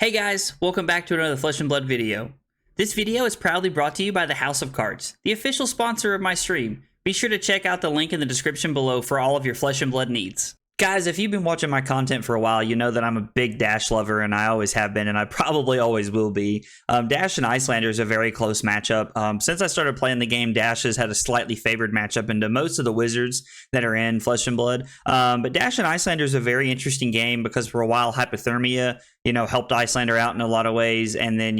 Hey guys, welcome back to another Flesh and Blood video. This video is proudly brought to you by the House of Cards, the official sponsor of my stream. Be sure to check out the link in the description below for all of your Flesh and Blood needs. Guys, if you've been watching my content for a while, you know that I'm a big Dash lover, and I always have been, and I probably always will be. Dash and Iyslander is a very close matchup. Since I started playing the game, Dash has had a slightly favored matchup into most of the wizards that are in Flesh and Blood. But Dash and Iyslander is a very interesting game because for a while, Hypothermia, helped Iyslander out in a lot of ways. And then,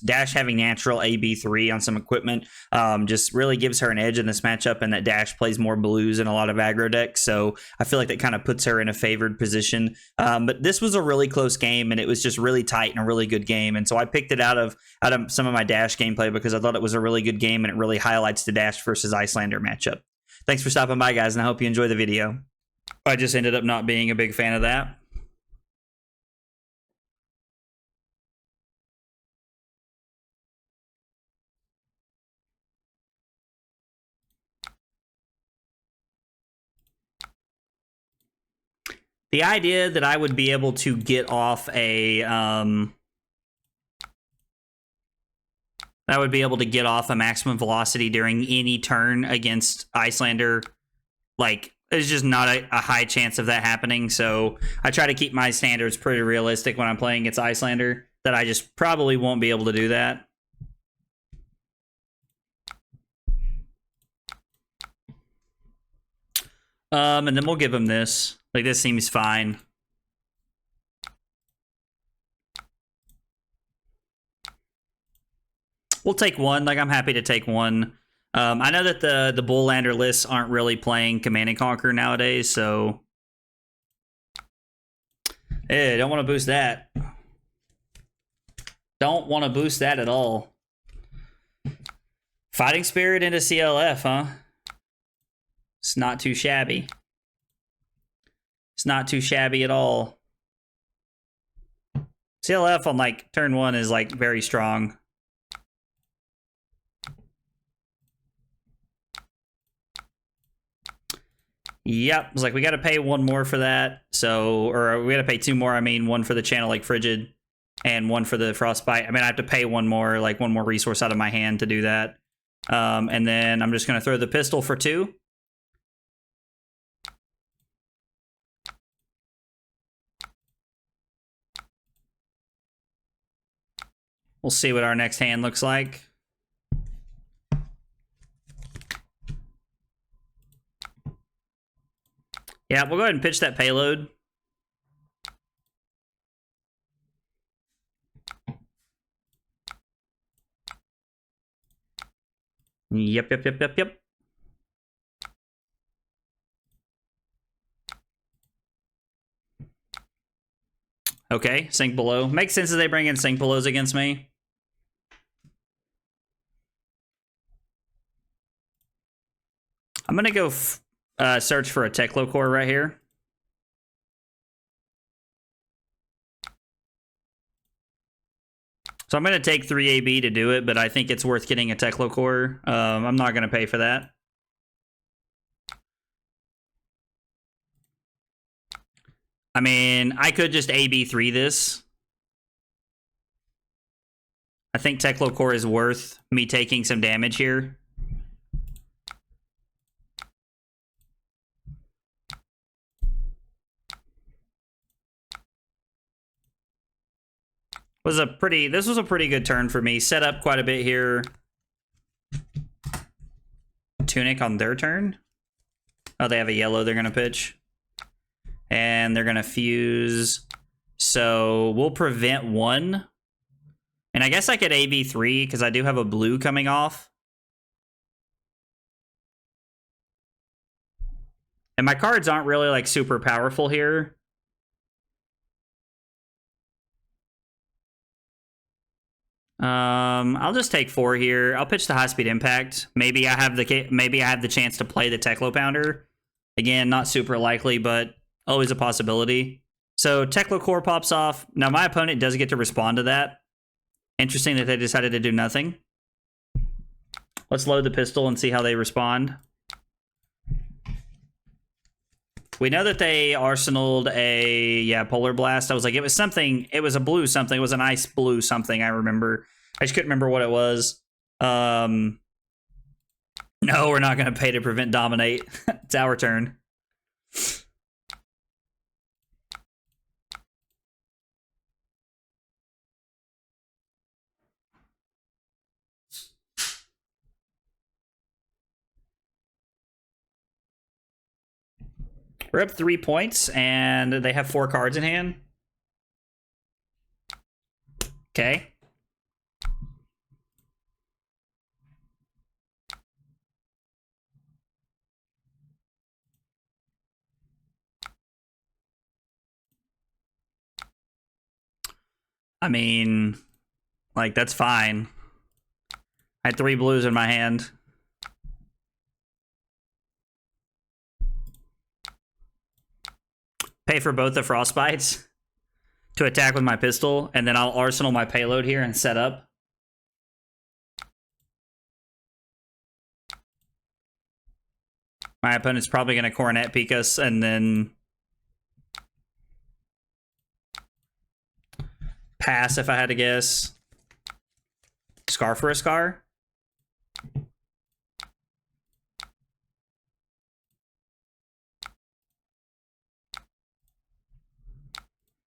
Dash having natural AB3 on some equipment just really gives her an edge in this matchup, and that Dash plays more blues in a lot of aggro decks. So I feel like that kind of puts her in a favored position. But this was a really close game, and it was just really tight and a really good game. And so I picked it out of some of my Dash gameplay because I thought it was a really good game, and it really highlights the Dash versus Iyslander matchup. Thanks for stopping by, guys, and I hope you enjoy the video. I just ended up not being a big fan of that. The idea that I would be able to get off a maximum velocity during any turn against Iyslander, there's just not a high chance of that happening. So I try to keep my standards pretty realistic when I'm playing against Iyslander, that I just probably won't be able to do that. And then we'll give him this. This seems fine. We'll take one. I'm happy to take one. I know that the Bulllander lists aren't really playing Command and Conquer nowadays, so... Hey, don't want to boost that. Don't want to boost that at all. Fighting Spirit into CLF, huh? It's not too shabby. It's not too shabby at all. CLF on turn one is very strong. Yep, it's we got to pay one more for that. So, or we got to pay two more. I mean, one for the channel Frigid, and one for the Frostbite. I mean, I have to pay one more, one more resource out of my hand to do that. And then I'm just gonna throw the pistol for two. We'll see what our next hand looks like. Yeah, we'll go ahead and pitch that Payload. Yep. Okay, Sink Below. Makes sense that they bring in Sink Belows against me. I'm going to go search for a Teklo Core right here. So I'm going to take 3 AB to do it, but I think it's worth getting a Teklo Core. I'm not going to pay for that. I mean, I could just AB3 this. I think Teklo Core is worth me taking some damage here. This was a pretty good turn for me. Set up quite a bit here. Tunic on their turn. Oh, they have a yellow they're gonna pitch. And they're gonna fuse. So we'll prevent one. And I guess I could AB3 because I do have a blue coming off. And my cards aren't really super powerful here. I'll just take 4 here. I'll pitch the High Speed Impact. Maybe I have the chance to play the Teklo Pounder. Again, not super likely, but always a possibility. So Teklo Core pops off. Now my opponent does get to respond to that. Interesting that they decided to do nothing. Let's load the pistol and see how they respond. We know that they arsenaled a, Polar Blast. I was like, it was something, it was a blue something, it was an ice blue something, I remember. I just couldn't remember what it was. No, we're not going to pay to prevent Dominate. It's our turn. We're up 3 points, and they have 4 cards in hand. Okay. I mean, like, that's fine. I had 3 blues in my hand. Pay for both the Frostbites to attack with my pistol, and then I'll arsenal my payload here and set up. My opponent's probably going to Coronet peek us, and then pass if I had to guess. Scar for a Scar.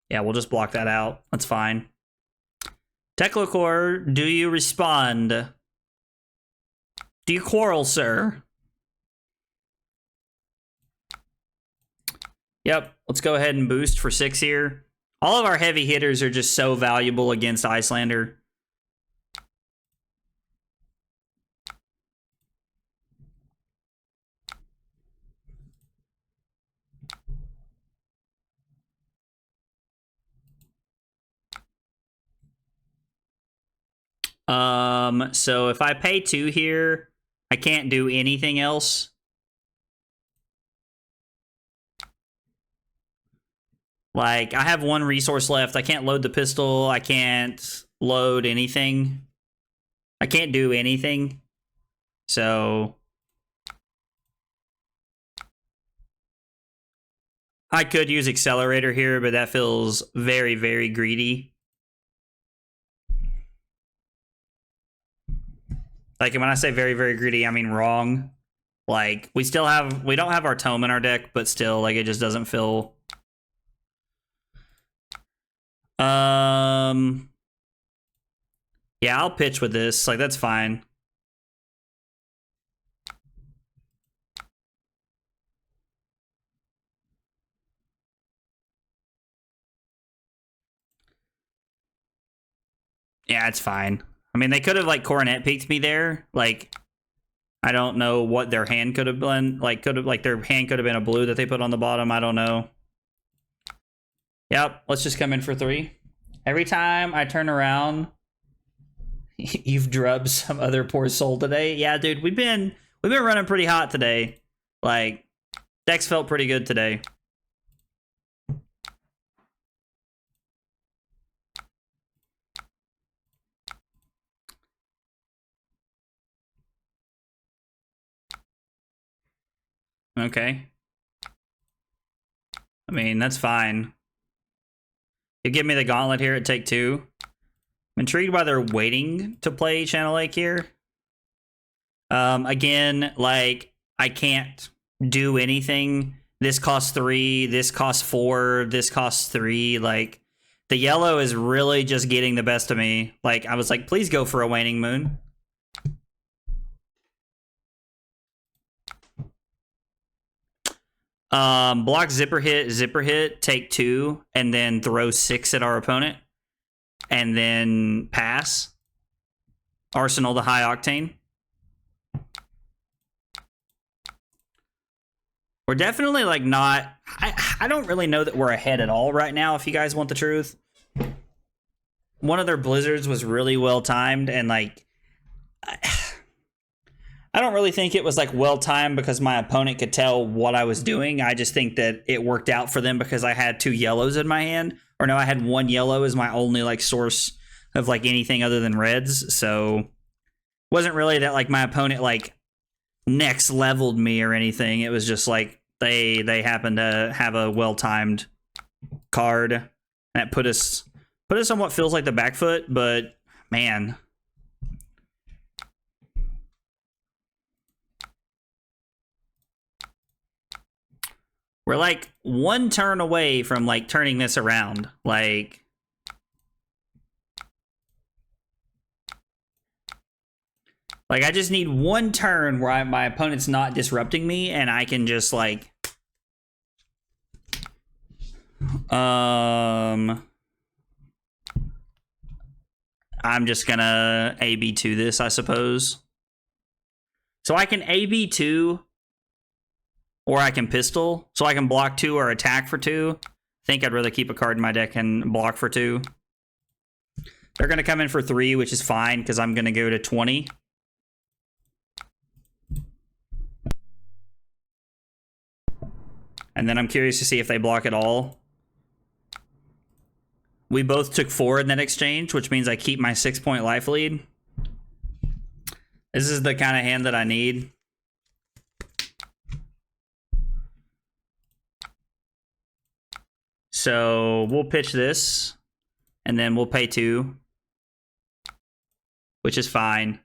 Yeah, we'll just block that out. That's fine. Teklo Core, do you respond? Do you quarrel, sir? Yep, let's go ahead and boost for 6 here. All of our heavy hitters are just so valuable against Iyslander. So if I pay 2 here, I can't do anything else. Like, I have 1 resource left. I can't load the pistol. I can't load anything. I can't do anything. So I could use Accelerator here, but that feels very, very greedy. Like, when I say very, very greedy, I mean wrong. Like, we don't have our Tome in our deck, but still, like, it just doesn't feel... Yeah, I'll pitch with this. Like, that's fine. Yeah, it's fine. I mean, they could have, like, Coronet peeked me there. Like, I don't know what their hand could have been. Like, their hand could have been a blue that they put on the bottom. I don't know. Yep, let's just come in for 3. Every time I turn around, you've drubbed some other poor soul today. Yeah, dude, we've been running pretty hot today. Like, decks felt pretty good today. Okay. I mean, that's fine. You give me the gauntlet here at take 2. I'm intrigued by their waiting to play Channel Lake here. Again, like, I can't do anything. This costs 3, this costs 4, this costs 3. Like, the yellow is really just getting the best of me. Like, I was like, please go for a Waning Moon. Block zipper hit, take 2, and then throw 6 at our opponent. And then pass. Arsenal the high Octane. We're definitely, like, not... I don't really know that we're ahead at all right now, if you guys want the truth. One of their blizzards was really well timed, and, like... I don't really think it was, like, well timed because my opponent could tell what I was doing. I just think that it worked out for them because I had 2 yellows in my hand. Or no, I had 1 yellow as my only, like, source of, like, anything other than reds. So it wasn't really that, like, my opponent, like, next leveled me or anything. It was just, like, They happen to have a well-timed card that put us on what feels like the back foot, but man. We're like one turn away from like turning this around. Like I just need one turn where my opponent's not disrupting me and I can just like I'm just gonna AB2 this, I suppose. So I can AB2 or I can pistol. So I can block 2 or attack for 2. I think I'd rather keep a card in my deck and block for 2. They're gonna come in for 3, which is fine because I'm gonna go to 20. And then I'm curious to see if they block at all. We both took 4 in that exchange, which means I keep my 6-point life lead. This is the kind of hand that I need. So we'll pitch this, and then we'll pay 2, which is fine.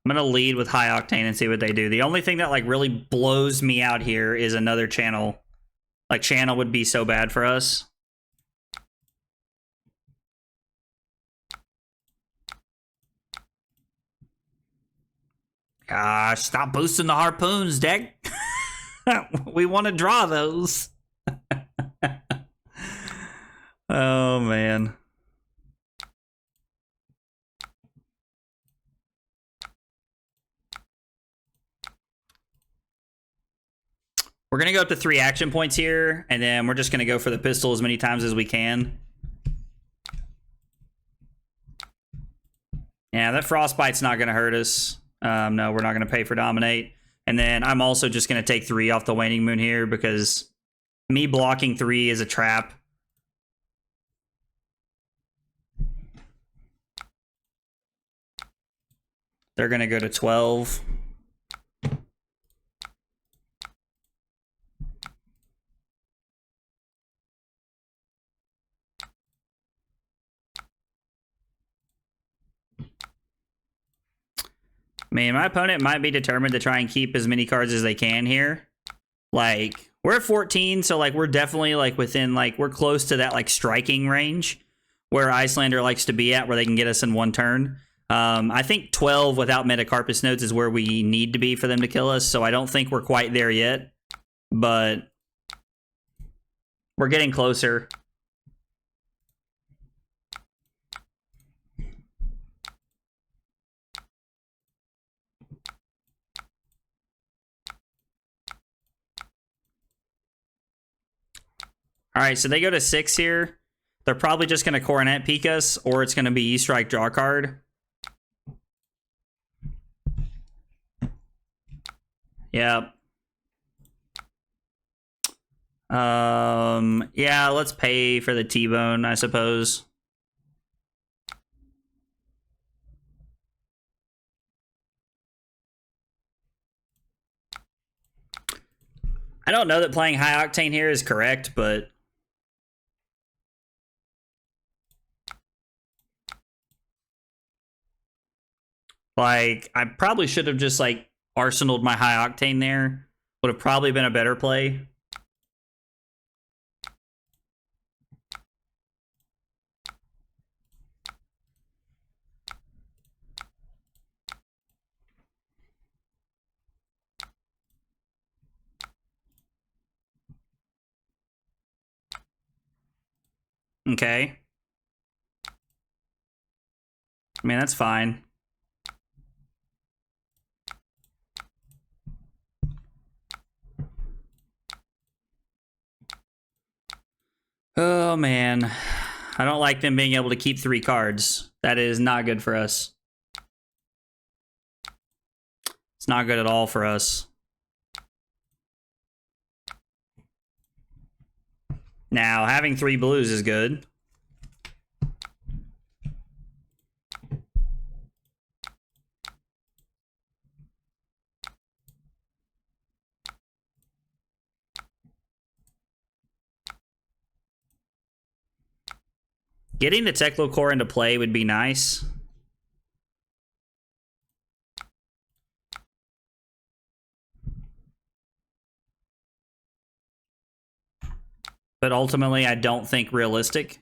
I'm gonna lead with high Octane and see what they do. The only thing that like really blows me out here is another channel. Like channel would be so bad for us. Gosh, stop boosting the harpoons, deck. We want to draw those. Oh, man. We're going to go up to 3 action points here, and then we're just going to go for the pistol as many times as we can. Yeah, that Frostbite's not going to hurt us. No, we're not going to pay for Dominate. And then I'm also just going to take 3 off the Waning Moon here because me blocking 3 is a trap. They're going to go to 12. Man, my opponent might be determined to try and keep as many cards as they can here. Like, we're at 14, so like we're definitely like within like we're close to that like striking range where Iyslander likes to be at, where they can get us in one turn. I think 12 without Metacarpus nodes is where we need to be for them to kill us, so I don't think we're quite there yet, but we're getting closer. All right, so they go to 6 here. They're probably just going to Coronet peek us, or it's going to be E-Strike draw card. Yep. Yeah, let's pay for the T-Bone, I suppose. I don't know that playing high Octane here is correct, but like, I probably should have just, like, arsenaled my high Octane there. Would have probably been a better play. Okay. I mean, that's fine. Oh, man. I don't like them being able to keep 3 cards. That is not good for us. It's not good at all for us. Now, having 3 blues is good. Getting the Teklo Core into play would be nice. But ultimately, I don't think realistic.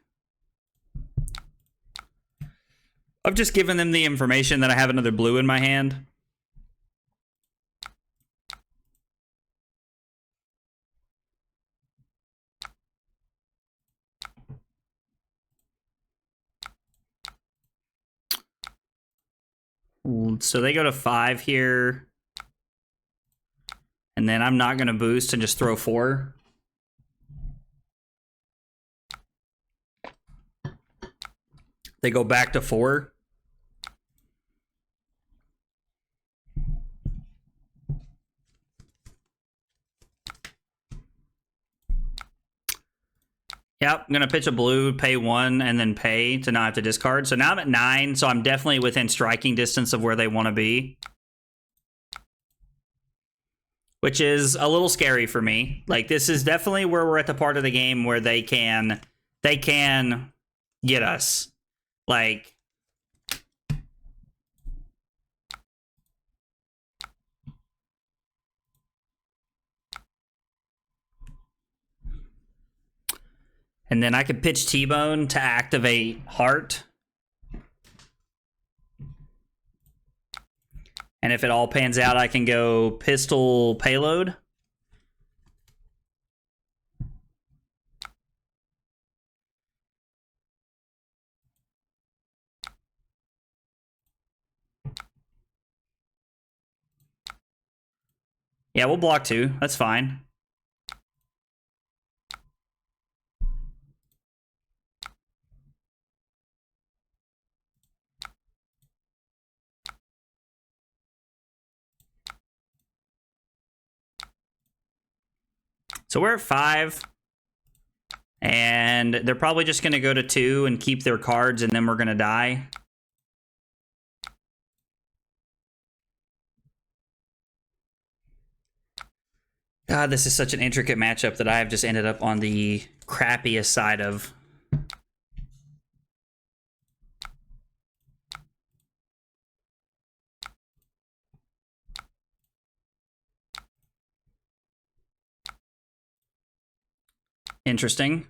I've just given them the information that I have another blue in my hand. So they go to 5 here. And then I'm not going to boost and just throw 4. They go back to 4. Yep, I'm going to pitch a blue, pay 1, and then pay to not have to discard. So now I'm at 9, so I'm definitely within striking distance of where they want to be. Which is a little scary for me. Like, this is definitely where we're at the part of the game where they can get us. Like, and then I could pitch T-Bone to activate Heart. And if it all pans out, I can go Pistol Payload. Yeah, we'll block 2. That's fine. So we're at 5. And they're probably just going to go to 2 and keep their cards, and then we're going to die. God, this is such an intricate matchup that I have just ended up on the crappiest side of. Interesting.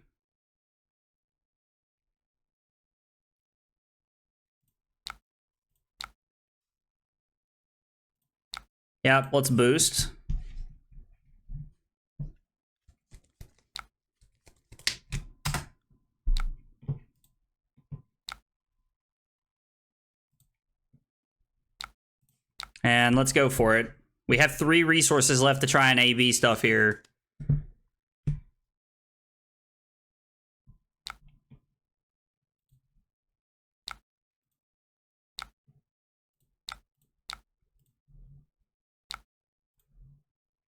Yep, let's boost. And let's go for it. We have 3 resources left to try and AB stuff here.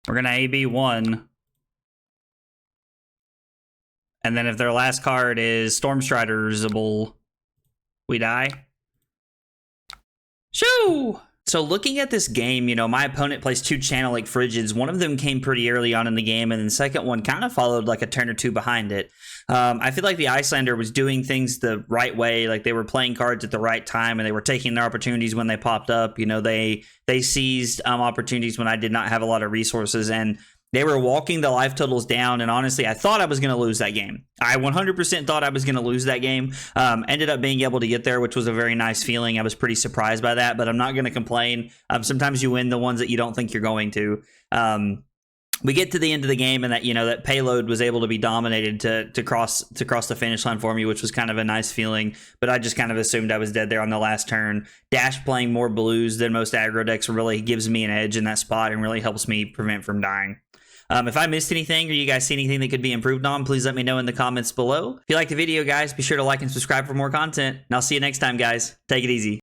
We're going to AB 1. And then if their last card is Stormstriderable, we die. Shoo! So looking at this game, you know, my opponent plays 2 Channel Lake Frigids. One of them came pretty early on in the game, and then the second one kind of followed like a turn or 2 behind it. I feel like the Iyslander was doing things the right way. Like, they were playing cards at the right time, and they were taking their opportunities when they popped up. You know, they seized opportunities when I did not have a lot of resources, and they were walking the life totals down, and honestly, I thought I was going to lose that game. I 100% thought I was going to lose that game. Ended up being able to get there, which was a very nice feeling. I was pretty surprised by that, but I'm not going to complain. Sometimes you win the ones that you don't think you're going to. We get to the end of the game, and that, you know, that Payload was able to be dominated to cross the finish line for me, which was kind of a nice feeling. But I just kind of assumed I was dead there on the last turn. Dash playing more blues than most aggro decks really gives me an edge in that spot and really helps me prevent from dying. If I missed anything or you guys see anything that could be improved on, please let me know in the comments below. If you liked the video, guys, be sure to like and subscribe for more content. And I'll see you next time, guys. Take it easy.